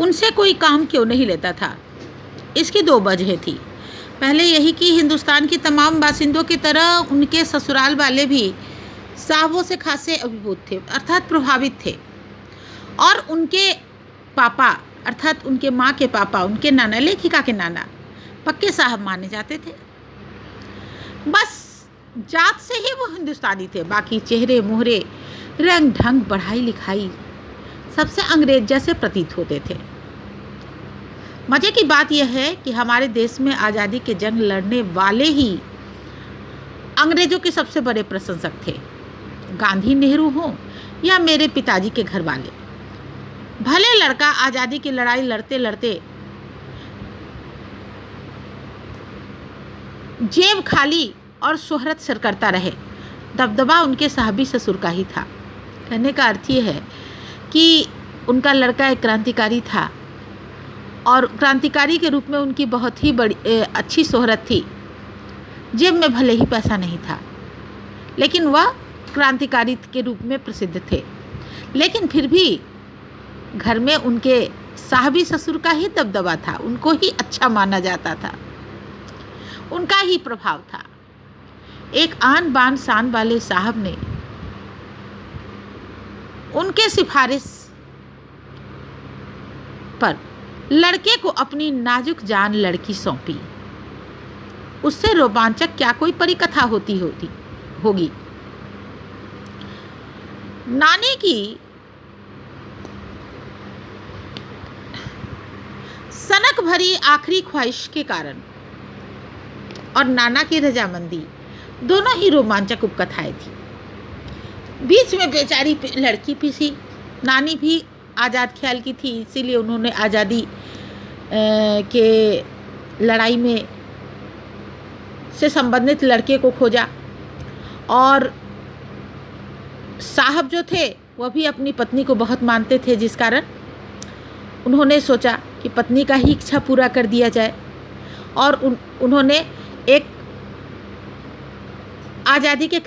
उनसे कोई काम क्यों नहीं लेता था। इसकी दो वजह थी। पहले यही कि हिंदुस्तान की तमाम बासिंदों की तरह उनके ससुराल वाले भी साहबों से खासे अभिभूत थे, अर्थात प्रभावित थे। और उनके पापा अर्थात उनके माँ के पापा, उनके नाना, लेखिका के नाना पक्के साहब माने जाते थे। बस जात से ही वो हिंदुस्तानी थे, बाकी चेहरे मोहरे, रंग ढंग, पढ़ाई लिखाई सबसे अंग्रेज जैसे प्रतीत होते थे। मज़े की बात यह है कि हमारे देश में आज़ादी के जंग लड़ने वाले ही अंग्रेज़ों के सबसे बड़े प्रशंसक थे, गांधी, नेहरू हों या मेरे पिताजी के घर वाले। भले लड़का आज़ादी की लड़ाई लड़ते लड़ते जेब खाली और शोहरत सर करता रहे, दबदबा उनके साहबी ससुर का ही था। कहने का अर्थ ये है कि उनका लड़का एक क्रांतिकारी था और क्रांतिकारी के रूप में उनकी बहुत ही बड़ी अच्छी शोहरत थी। जेब में भले ही पैसा नहीं था, लेकिन वह क्रांतिकारी के रूप में प्रसिद्ध थे। लेकिन फिर भी घर में उनके साहबी ससुर का ही दबदबा था, उनको ही अच्छा माना जाता था, उनका ही प्रभाव था। एक आन बान शान वाले साहब ने उनके सिफारिश पर लड़के को अपनी नाजुक जान लड़की सौंपी। उससे रोमांचक क्या कोई परिकथा होगी। नानी की सनक भरी आखिरी ख्वाहिश के कारण और नाना की रजामंदी, दोनों ही रोमांचक उपकथाएं थी। बीच में बेचारी लड़की पिसी। नानी भी आज़ाद ख्याल की थी, इसीलिए उन्होंने आज़ादी के लड़ाई में से संबंधित लड़के को खोजा। और साहब जो थे वह भी अपनी पत्नी को बहुत मानते थे, जिस कारण उन्होंने सोचा कि पत्नी का ही इच्छा पूरा कर दिया जाए। और उन्होंने एक आज़ादी के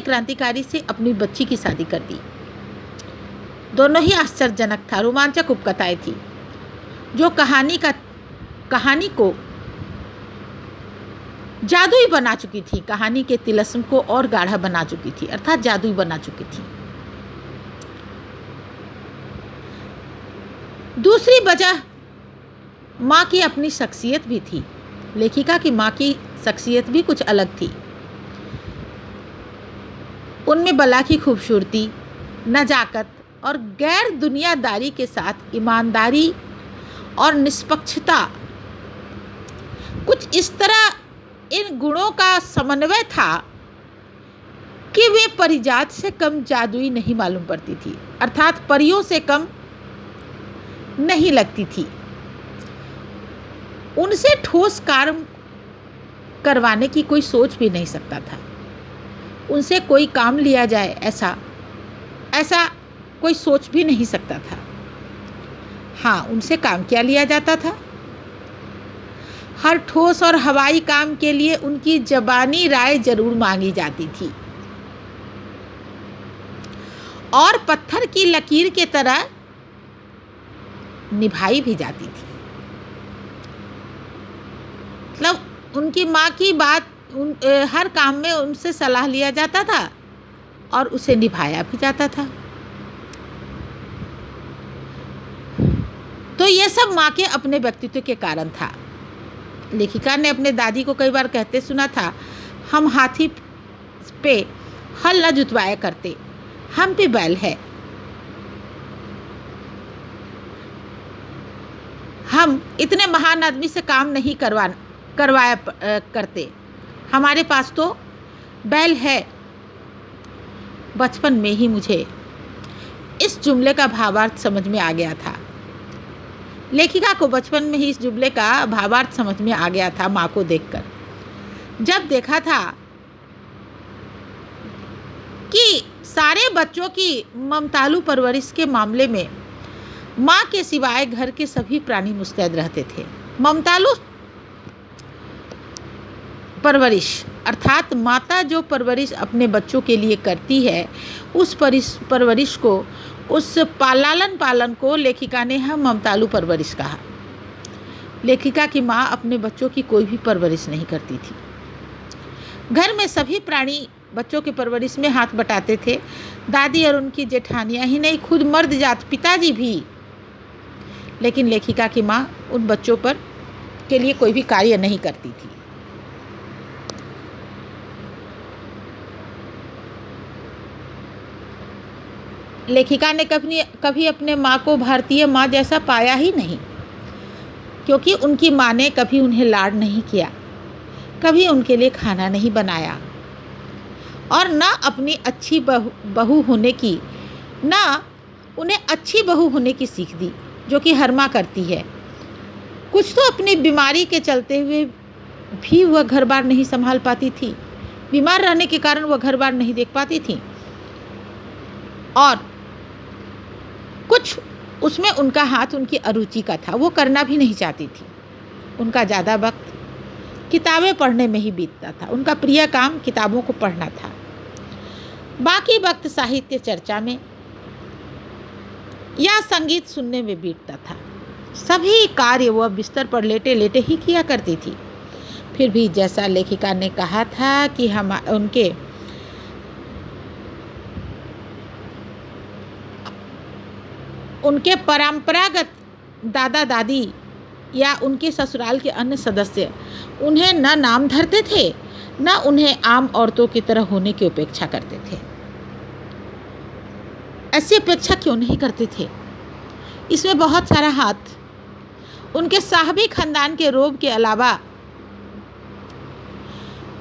क्रांतिकारी से अपनी बच्ची की शादी कर दी। दोनों ही आश्चर्यजनक था, रोमांचक उपकथाएं थी जो कहानी को जादुई बना चुकी थी, कहानी के तिलस्म को और गाढ़ा बना चुकी थी, अर्थात जादुई बना चुकी थी। दूसरी वजह माँ की अपनी शख्सियत भी थी। लेखिका की माँ की शख्सियत भी कुछ अलग थी। उनमें बला की खूबसूरती, नजाकत और गैर दुनियादारी के साथ ईमानदारी और निष्पक्षता, कुछ इस तरह इन गुणों का समन्वय था कि वे परिजात से कम जादुई नहीं मालूम पड़ती थी, अर्थात परियों से कम नहीं लगती थी। उनसे ठोस कार्य करवाने की कोई सोच भी नहीं सकता था। उनसे कोई काम लिया जाए ऐसा कोई सोच भी नहीं सकता था। हाँ, उनसे काम क्या लिया जाता था? हर ठोस और हवाई काम के लिए उनकी ज़बानी राय जरूर मांगी जाती थी और पत्थर की लकीर के तरह निभाई भी जाती थी। मतलब उनकी माँ की बात हर काम में उनसे सलाह लिया जाता था और उसे निभाया भी जाता था। तो ये सब माँ के अपने व्यक्तित्व के कारण था। लेखिका ने अपने दादी को कई बार कहते सुना था, हम हाथी पे हल न जुतवाया करते, हम पे बैल है। हम इतने महान आदमी से काम नहीं करवाया करते, हमारे पास तो बैल है। बचपन में ही मुझे इस जुमले का भावार्थ समझ में आ गया था। लेखिका को बचपन में ही इस जुमले का भावार्थ समझ में आ गया था माँ को देखकर। जब देखा था कि सारे बच्चों की ममतालू परवरिश के मामले में माँ के सिवाय घर के सभी प्राणी मुस्तैद रहते थे। ममतालू परवरिश अर्थात माता जो परवरिश अपने बच्चों के लिए करती है, उस परवरिश को उस लालन पालन को लेखिका ने हम ममतालू परवरिश कहा। लेखिका की माँ अपने बच्चों की कोई भी परवरिश नहीं करती थी। घर में सभी प्राणी बच्चों की परवरिश में हाथ बटाते थे। दादी और उनकी जेठानियाँ ही नहीं, खुद मर्द जात पिताजी भी। लेकिन लेखिका की माँ उन बच्चों पर के लिए कोई भी कार्य नहीं करती थी। लेखिका ने कभी अपने माँ को भारतीय माँ जैसा पाया ही नहीं, क्योंकि उनकी माँ ने कभी उन्हें लाड नहीं किया, कभी उनके लिए खाना नहीं बनाया, और ना अपनी अच्छी बहू होने की, ना उन्हें अच्छी बहू होने की सीख दी, जो कि हर माँ करती है। कुछ तो अपनी बीमारी के चलते हुए भी वह घर बार नहीं संभाल पाती थी। बीमार रहने के कारण वह घर बार नहीं देख पाती थी, और कुछ उसमें उनका हाथ उनकी अरुचि का था, वो करना भी नहीं चाहती थी। उनका ज़्यादा वक्त किताबें पढ़ने में ही बीतता था। उनका प्रिय काम किताबों को पढ़ना था। बाकी वक्त साहित्य चर्चा में या संगीत सुनने में बीतता था। सभी कार्य वह बिस्तर पर लेटे लेटे ही किया करती थी। फिर भी जैसा लेखिका ने कहा था कि हम उनके परंपरागत दादा दादी या उनके ससुराल के अन्य सदस्य उन्हें न नाम धरते थे, न उन्हें आम औरतों की तरह होने की अपेक्षा करते थे। ऐसी अपेक्षा क्यों नहीं करते थे? इसमें बहुत सारा हाथ उनके साहबी खानदान के रोब के अलावा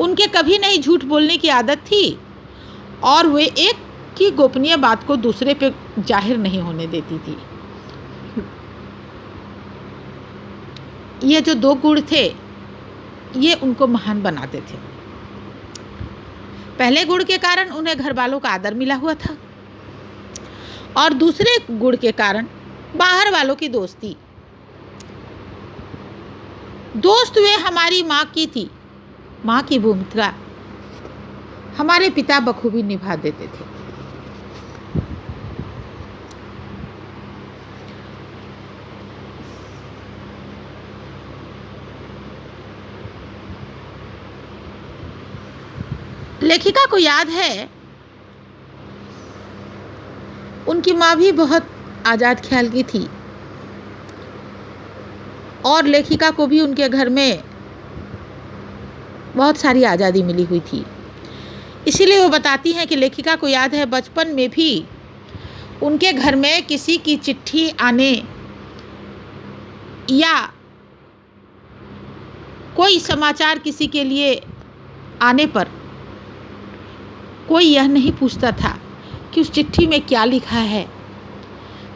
उनके कभी नहीं झूठ बोलने की आदत थी, और वे एक की गोपनीय बात को दूसरे पे जाहिर नहीं होने देती थी। ये जो दो गुण थे, ये उनको महान बनाते थे। पहले गुण के कारण उन्हें घर वालों का आदर मिला हुआ था, और दूसरे गुण के कारण बाहर वालों की दोस्ती। दोस्त वे हमारी माँ की थी। माँ की भूमिका हमारे पिता बखूबी निभा देते थे। लेखिका को याद है, उनकी माँ भी बहुत आज़ाद ख्याल की थी, और लेखिका को भी उनके घर में बहुत सारी आज़ादी मिली हुई थी। इसीलिए वो बताती हैं कि लेखिका को याद है, बचपन में भी उनके घर में किसी की चिट्ठी आने या कोई समाचार किसी के लिए आने पर कोई यह नहीं पूछता था कि उस चिट्ठी में क्या लिखा है,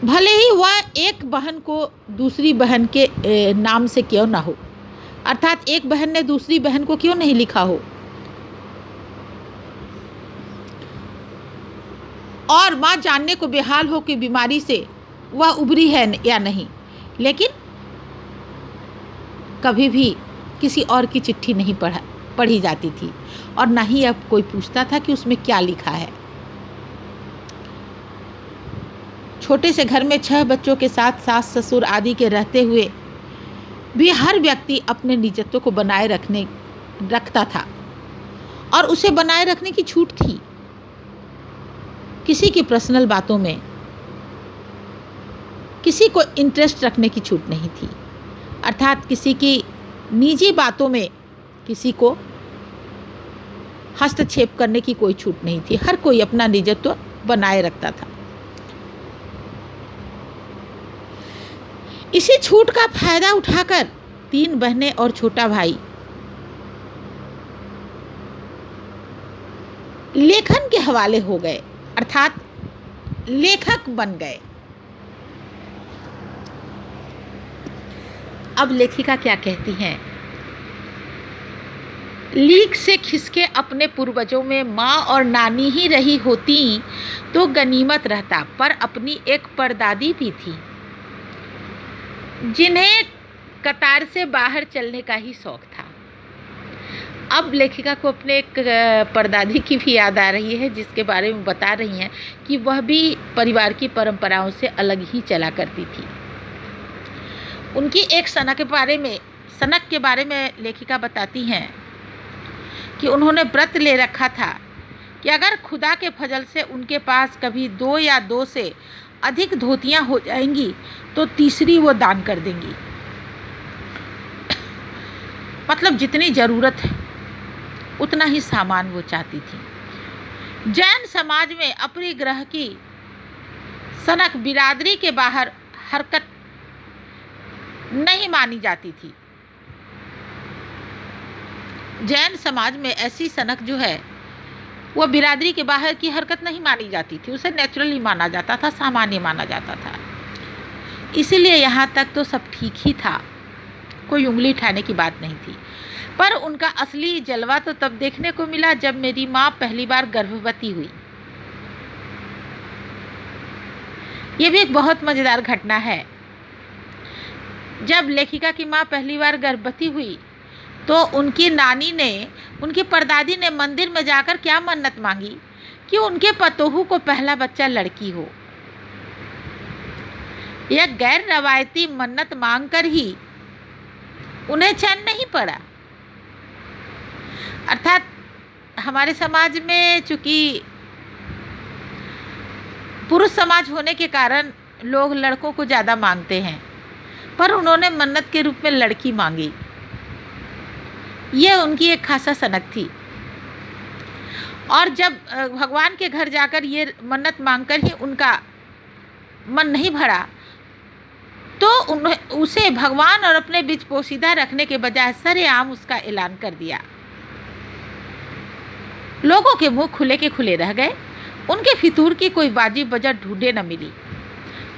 भले ही वह एक बहन को दूसरी बहन के नाम से क्यों ना हो, अर्थात एक बहन ने दूसरी बहन को क्यों नहीं लिखा हो, और माँ जानने को बेहाल हो कि बीमारी से वह उभरी है या नहीं, लेकिन कभी भी किसी और की चिट्ठी नहीं पढ़ी जाती थी, और ना ही अब कोई पूछता था कि उसमें क्या लिखा है। छोटे से घर में 6 बच्चों के साथ सास ससुर आदि के रहते हुए भी हर व्यक्ति अपने निजत्व को बनाए रखता था, और उसे बनाए रखने की छूट थी। किसी की पर्सनल बातों में किसी को इंटरेस्ट रखने की छूट नहीं थी, अर्थात किसी की निजी बातों में किसी को हस्तक्षेप करने की कोई छूट नहीं थी। हर कोई अपना निजत्व बनाए रखता था। इसी छूट का फायदा उठाकर 3 बहनें और छोटा भाई लेखन के हवाले हो गए, अर्थात लेखक बन गए। अब लेखिका क्या कहती हैं? लीक से खिसके अपने पूर्वजों में माँ और नानी ही रही होती तो गनीमत रहता, पर अपनी एक परदादी भी थी जिन्हें कतार से बाहर चलने का ही शौक था। अब लेखिका को अपने एक परदादी की भी याद आ रही है, जिसके बारे में बता रही हैं कि वह भी परिवार की परंपराओं से अलग ही चला करती थी। उनकी एक सनक के बारे में लेखिका बताती हैं कि उन्होंने व्रत ले रखा था कि अगर खुदा के फजल से उनके पास कभी 2 या 2 से अधिक धोतियां हो जाएंगी तो तीसरी वो दान कर देंगी। मतलब जितनी ज़रूरत है उतना ही सामान वो चाहती थी। जैन समाज में अपनी ग्रह की सनक बिरादरी के बाहर हरकत नहीं मानी जाती थी। जैन समाज में ऐसी सनक जो है वो बिरादरी के बाहर की हरकत नहीं मानी जाती थी, उसे नेचुरली माना जाता था, सामान्य माना जाता था। इसीलिए यहाँ तक तो सब ठीक ही था, कोई उंगली उठाने की बात नहीं थी। पर उनका असली जलवा तो तब देखने को मिला जब मेरी माँ पहली बार गर्भवती हुई। ये भी एक बहुत मज़ेदार घटना है। जब लेखिका की माँ पहली बार गर्भवती हुई तो उनकी नानी ने, उनकी परदादी ने मंदिर में जाकर क्या मन्नत मांगी कि उनके पतोहू को पहला बच्चा लड़की हो। यह गैर रवायती मन्नत मांगकर ही उन्हें चैन नहीं पड़ा। अर्थात हमारे समाज में चूँकि पुरुष समाज होने के कारण लोग लड़कों को ज़्यादा मांगते हैं, पर उन्होंने मन्नत के रूप में लड़की मांगी। यह उनकी एक खासा सनक थी। और जब भगवान के घर जाकर ये मन्नत मांगकर ही उनका मन नहीं भरा तो उसे भगवान और अपने बीच पोशीदा रखने के बजाय सरेआम उसका ऐलान कर दिया। लोगों के मुंह खुले के खुले रह गए। उनके फितूर की कोई वाजिब वजह ढूंढे न मिली।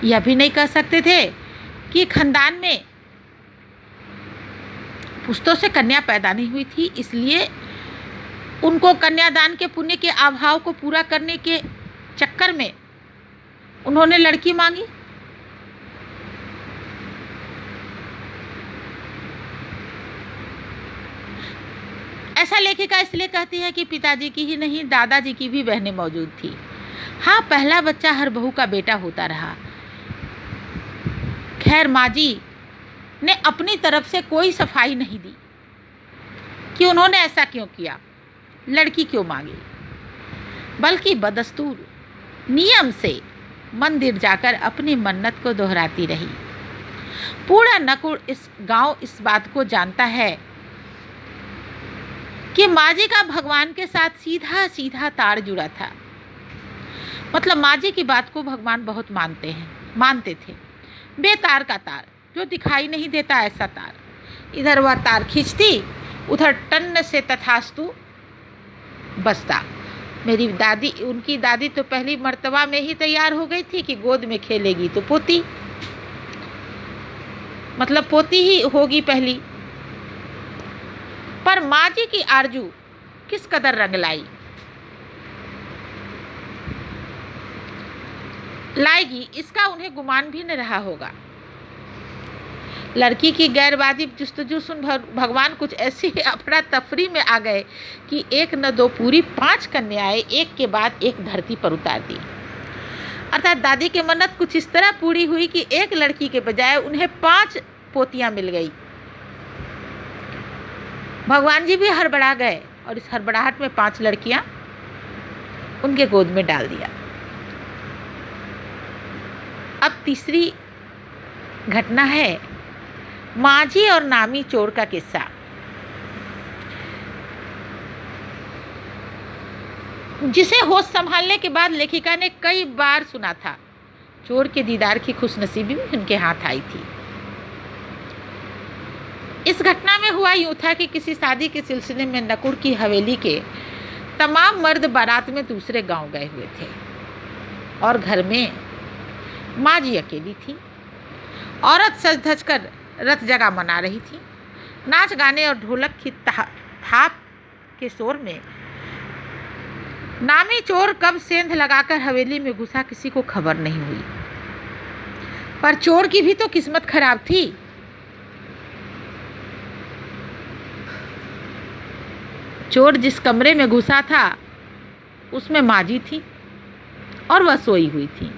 यह भी नहीं कह सकते थे कि खानदान में पुश्तों से कन्या पैदा नहीं हुई थी, इसलिए उनको कन्यादान के पुण्य के अभाव को पूरा करने के चक्कर में उन्होंने लड़की मांगी। ऐसा लेखिका इसलिए कहती है कि पिताजी की ही नहीं, दादाजी की भी बहनें मौजूद थी। हाँ, पहला बच्चा हर बहू का बेटा होता रहा। खैर, माँ जी ने अपनी तरफ से कोई सफाई नहीं दी कि उन्होंने ऐसा क्यों किया, लड़की क्यों मांगी, बल्कि बदस्तूर नियम से मंदिर जाकर अपनी मन्नत को दोहराती रही। पूरा नकुड़ इस गांव इस बात को जानता है कि माँ जी का भगवान के साथ सीधा सीधा तार जुड़ा था। मतलब माँ जी की बात को भगवान बहुत मानते थे। बेतार का तार, जो दिखाई नहीं देता ऐसा तार। इधर वह तार खींचती, उधर टन्न से तथास्तु बसता। मेरी दादी, उनकी दादी तो पहली मर्तबा में ही तैयार हो गई थी कि गोद में खेलेगी तो पोती, मतलब पोती ही होगी पहली। पर माँ जी की आरजू किस कदर रंग लाएगी इसका उन्हें गुमान भी न रहा होगा। लड़की की गैरवाजिब जुस्तजू सुन भगवान कुछ ऐसी अफरा तफरी में आ गए कि एक न दो पूरी 5 कन्याएं एक के बाद एक धरती पर उतार दी। अर्थात दादी की मन्नत कुछ इस तरह पूरी हुई कि एक लड़की के बजाय उन्हें 5 पोतियां मिल गई। भगवान जी भी हड़बड़ा गए और इस हड़बड़ाहट में 5 लड़कियां उनके गोद में डाल दिया। अब तीसरी घटना है माझी और नामी चोर का किस्सा। जिसे होश संभालने के बाद लेखिका ने कई बार सुना था। चोर के दीदार की खुशनसीबी भी उनके हाथ आई थी। इस घटना में हुआ यूँ था कि किसी शादी के सिलसिले में नकुड़ की हवेली के तमाम मर्द बारात में दूसरे गांव गए हुए थे और घर में माँ जी अकेली थी। औरत सज धज कर रत जगह मना रही थी। नाच गाने और ढोलक की थाप के शोर में नामी चोर कब सेंध लगाकर हवेली में घुसा किसी को खबर नहीं हुई। पर चोर की भी तो किस्मत खराब थी। चोर जिस कमरे में घुसा था उसमें माजी थी और वह सोई हुई थी।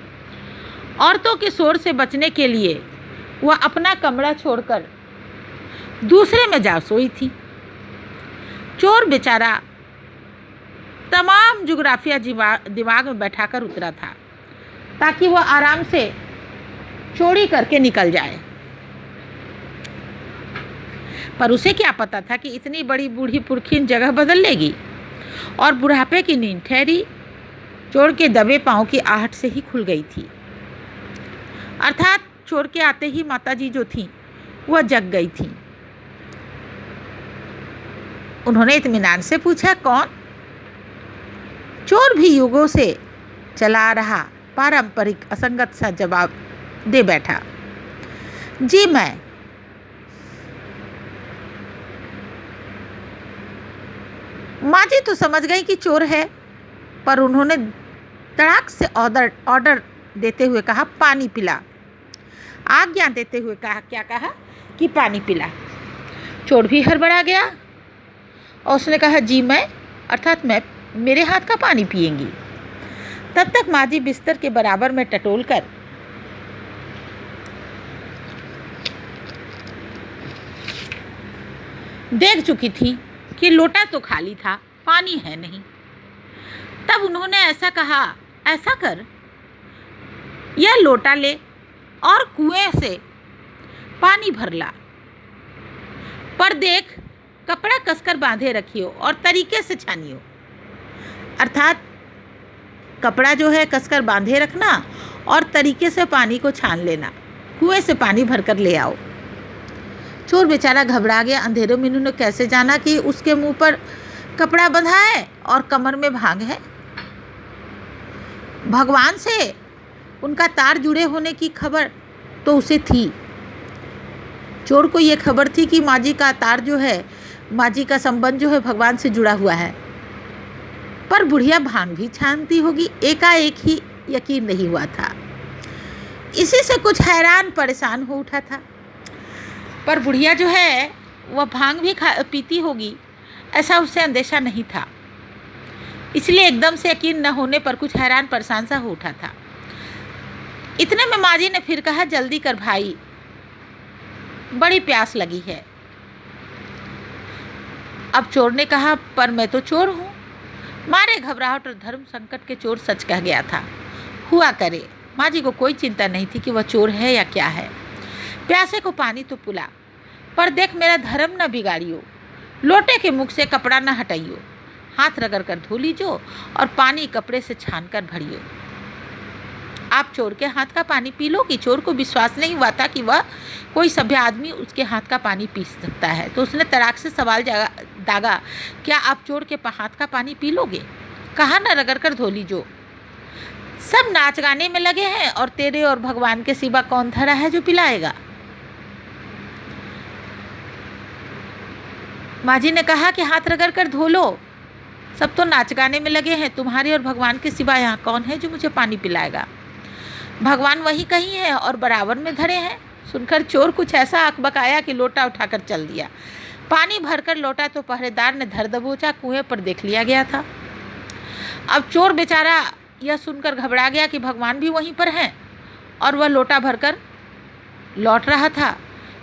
औरतों के शोर से बचने के लिए वह अपना कमरा छोड़कर दूसरे में जा सोई थी। चोर बेचारा तमाम जुग्राफिया दिमाग में बैठाकर उतरा था ताकि वह आराम से चोरी करके निकल जाए, पर उसे क्या पता था कि इतनी बड़ी बूढ़ी पुरखीन जगह बदल लेगी और बुढ़ापे की नींद ठहरी चोर के दबे पांव की आहट से ही खुल गई थी। अर्थात चोर के आते ही माताजी जो थीं वह जग गई थीं। उन्होंने इत्मीनान से पूछा, कौन? चोर भी युगों से चला आ रहा पारंपरिक असंगत सा जवाब दे बैठा, जी मैं। माँ जी तो समझ गई कि चोर है, पर उन्होंने तड़ाक से ऑर्डर देते हुए कहा, पानी पिला। आज्ञा देते हुए कहा, क्या कहा? कि पानी पिला। चोर भी हड़बड़ा गया और उसने कहा, जी मैं, अर्थात मैं, मेरे हाथ का पानी पिएंगी। तब तक माँ जी बिस्तर के बराबर में टटोल कर देख चुकी थी कि लोटा तो खाली था, पानी है नहीं। तब उन्होंने ऐसा कहा, ऐसा कर, यह लोटा ले और कुएं से पानी भर ला, पर देख कपड़ा कसकर बांधे रखियो और तरीके से छानियो। अर्थात कपड़ा जो है कसकर बांधे रखना और तरीके से पानी को छान लेना, कुएं से पानी भरकर ले आओ। चोर बेचारा घबरा गया। अंधेरों में उन्होंने कैसे जाना कि उसके मुंह पर कपड़ा बंधा है और कमर में भांग है। भगवान से उनका तार जुड़े होने की खबर तो उसे थी। चोर को ये खबर थी कि माँ जी का तार जो है, माँ जी का संबंध जो है भगवान से जुड़ा हुआ है, पर बुढ़िया भांग भी छानती होगी, एकाएक ही यकीन नहीं हुआ था। इसी से कुछ हैरान परेशान हो उठा था। पर बुढ़िया जो है वह भांग भी पीती होगी, ऐसा उससे अंदेशा नहीं था। इसलिए एकदम से यकीन न होने पर कुछ हैरान परेशान सा हो उठा था। इतने में माँ जी ने फिर कहा, जल्दी कर भाई, बड़ी प्यास लगी है। अब चोर ने कहा, पर मैं तो चोर हूँ। मारे घबराहट और धर्म संकट के चोर सच कह गया था। हुआ करे, माँ जी को कोई चिंता नहीं थी कि वह चोर है या क्या है। प्यासे को पानी तो पिला, पर देख मेरा धर्म न बिगाड़ियो, लोटे के मुख से कपड़ा न हटाइयो, हाथ रगड़ कर धो लीजो और पानी कपड़े से छान कर भरियो। आप चोर के हाथ का पानी पी लो। कि चोर को विश्वास नहीं हुआ था कि वह कोई सभ्य आदमी उसके हाथ का पानी पी सकता है, तो उसने तड़ाक से सवाल दागा, क्या आप चोर के हाथ का पानी पी लोगे? कहा, न रगड़ कर धो लीजो। सब नाच गाने में लगे हैं और तेरे और भगवान के सिवा कौन धरा है जो पिलाएगा? माँ जी ने कहा कि हाथ रगड़ कर धो लो, सब तो नाच गाने में लगे हैं, तुम्हारे और भगवान के सिवा यहाँ कौन है जो मुझे पानी पिलाएगा? भगवान वही कहीं है और बराबर में धरे हैं। सुनकर चोर कुछ ऐसा अकबकाया कि लोटा उठाकर चल दिया। पानी भरकर लोटा तो पहरेदार ने धर दबोचा कुएं पर देख लिया गया था। अब चोर बेचारा यह सुनकर घबरा गया कि भगवान भी वहीं पर हैं और वह लोटा भरकर लौट रहा था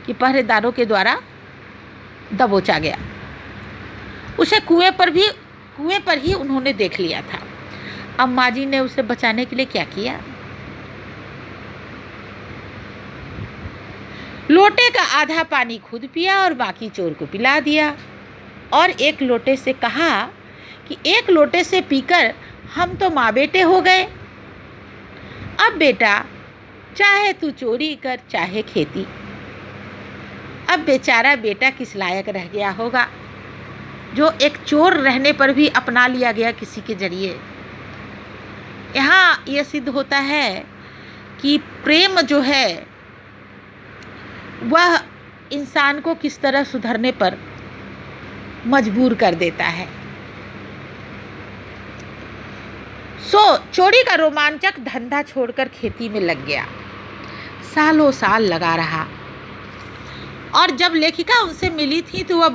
कि पहरेदारों के द्वारा दबोचा गया। उसे कुएं पर ही उन्होंने देख लिया था। अब माँ जी ने उसे बचाने के लिए क्या किया? लोटे का आधा पानी खुद पिया और बाकी चोर को पिला दिया और एक लोटे से कहा कि एक लोटे से पीकर हम तो माँ बेटे हो गए। अब बेटा, चाहे तू चोरी कर चाहे खेती। अब बेचारा बेटा किस लायक रह गया होगा जो एक चोर रहने पर भी अपना लिया गया किसी के जरिए। यहाँ यह सिद्ध होता है कि प्रेम जो है वह इंसान को किस तरह सुधरने पर मजबूर कर देता है। चोरी का रोमांचक धंधा छोड़कर खेती में लग गया। सालों साल लगा रहा। और जब लेखिका उनसे मिली थी तो वह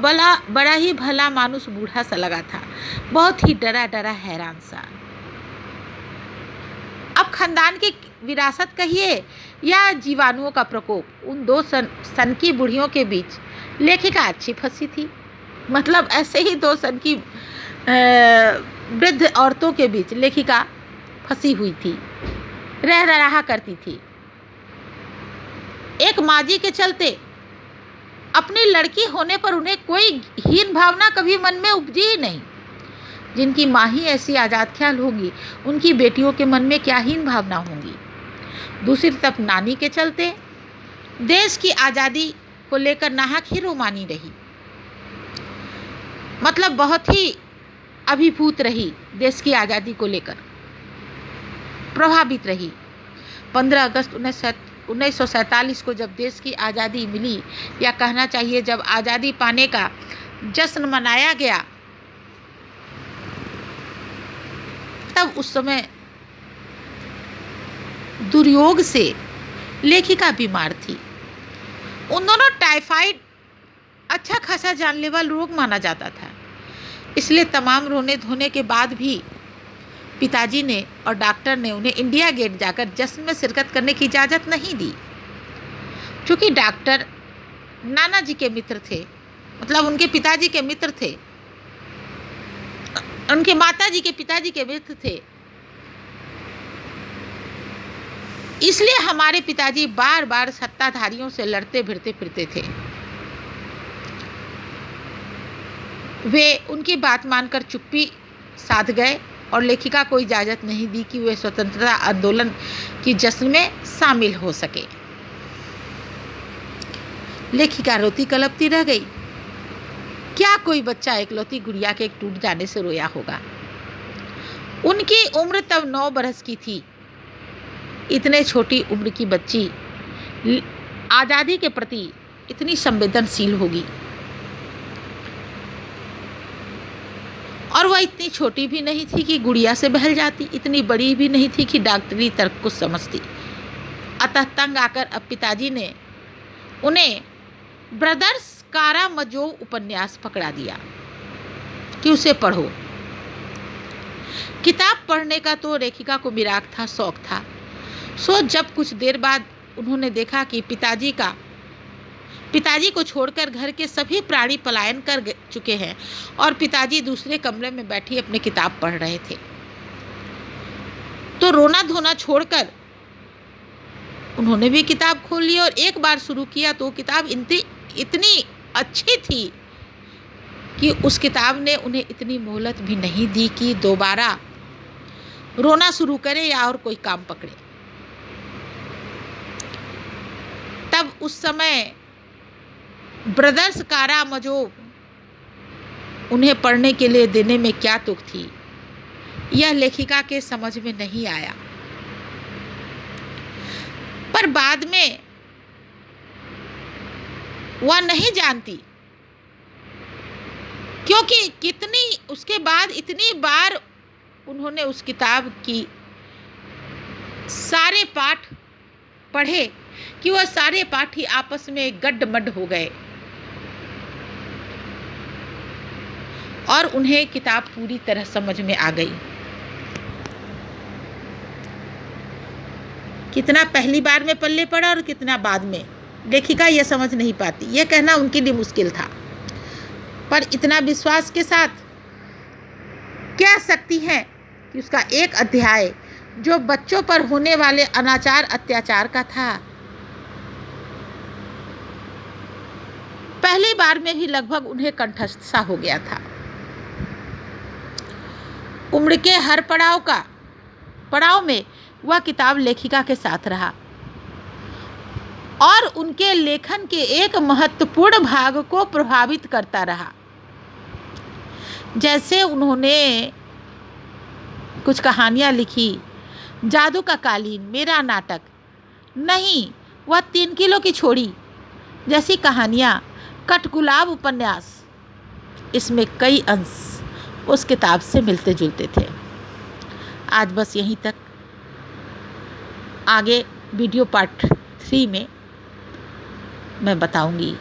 बड़ा ही भला मानुस बूढ़ा सा लगा था, बहुत ही डरा डरा हैरान सा। अब खानदान की विरासत कहिए या जीवाणुओं का प्रकोप, उन दो सनकी बुढ़ियों के बीच लेखिका अच्छी फंसी थी। मतलब ऐसे ही दो सनकी वृद्ध औरतों के बीच लेखिका फंसी हुई थी, रह रहा करती थी। एक माजी के चलते अपनी लड़की होने पर उन्हें कोई हीन भावना कभी मन में उपजी ही नहीं। जिनकी माँ ही ऐसी आज़ाद ख्याल होगी, उनकी बेटियों के मन में क्या हीन भावना होंगी। दूसरी तरफ नानी के चलते देश की आज़ादी को लेकर नाहक ही रोमानी रही, मतलब बहुत ही अभिभूत रही, देश की आज़ादी को लेकर प्रभावित रही। 15 अगस्त 1947 को जब देश की आज़ादी मिली, या कहना चाहिए जब आज़ादी पाने का जश्न मनाया गया, तब उस समय दुर्योग से लेखिका बीमार थी। उन दोनों टाइफाइड अच्छा खासा जानलेवा रोग माना जाता था, इसलिए तमाम रोने धोने के बाद भी पिताजी ने और डॉक्टर ने उन्हें इंडिया गेट जाकर जश्न में शिरकत करने की इजाज़त नहीं दी। क्योंकि डॉक्टर नाना जी के मित्र थे, मतलब उनके पिताजी के मित्र थे, उनके माता जी के पिताजी के मित्र थे। इसलिए हमारे पिताजी बार बार सत्ताधारियों से लड़ते भिड़ते फिरते थे। वे उनकी बात मानकर चुप्पी साध गए और लेखिका को इजाज़त नहीं दी कि वे स्वतंत्रता आंदोलन की जश्न में शामिल हो सके। लेखिका रोती कलपती रह गई। क्या कोई बच्चा इकलौती गुड़िया के टूट जाने से रोया होगा। उनकी उम्र तब 9 बरस की थी। इतने छोटी उम्र की बच्ची आज़ादी के प्रति इतनी संवेदनशील होगी, और वह इतनी छोटी भी नहीं थी कि गुड़िया से बहल जाती, इतनी बड़ी भी नहीं थी कि डॉक्टरी तर्क को समझती। अतः तंग आकर अब पिताजी ने उन्हें ब्रदर्स कारामजोव उपन्यास पकड़ा दिया कि उसे पढ़ो। किताब पढ़ने का तो लेखिका को मिराक था, शौक था। सो जब कुछ देर बाद उन्होंने देखा कि पिताजी को छोड़कर घर के सभी प्राणी पलायन कर चुके हैं और पिताजी दूसरे कमरे में बैठी अपनी किताब पढ़ रहे थे, तो रोना धोना छोड़कर उन्होंने भी किताब खोल ली और एक बार शुरू किया तो किताब इतनी अच्छी थी कि उस किताब ने उन्हें इतनी मोहलत भी नहीं दी कि दोबारा रोना शुरू करे या और कोई काम पकड़े। तब उस समय ब्रदर्स कारामजोव उन्हें पढ़ने के लिए देने में क्या तुक थी, यह लेखिका के समझ में नहीं आया। पर बाद में वह नहीं जानती, क्योंकि उसके बाद इतनी बार उन्होंने उस किताब की सारे पाठ पढ़े कि वह सारे पाठ ही आपस में गड्ढ-मड्ढ हो गए और उन्हें किताब पूरी तरह समझ में आ गई। कितना पहली बार में पल्ले पड़ा और कितना बाद में, लेखिका यह समझ नहीं पाती। यह कहना उनके लिए मुश्किल था, पर इतना विश्वास के साथ कह सकती हैं कि उसका एक अध्याय जो बच्चों पर होने वाले अनाचार अत्याचार का था, पहली बार में ही लगभग उन्हें कंठस्थ सा हो गया था। उम्र के हर पड़ाव में वह किताब लेखिका के साथ रहा और उनके लेखन के एक महत्वपूर्ण भाग को प्रभावित करता रहा। जैसे उन्होंने कुछ कहानियाँ लिखी, जादू का कालीन, मेरा नाटक, नहीं वह 3 किलो की छोड़ी जैसी कहानियाँ, कठगुलाब उपन्यास, इसमें कई अंश उस किताब से मिलते जुलते थे। आज बस यहीं तक। आगे वीडियो पार्ट 3 में मैं बताऊंगी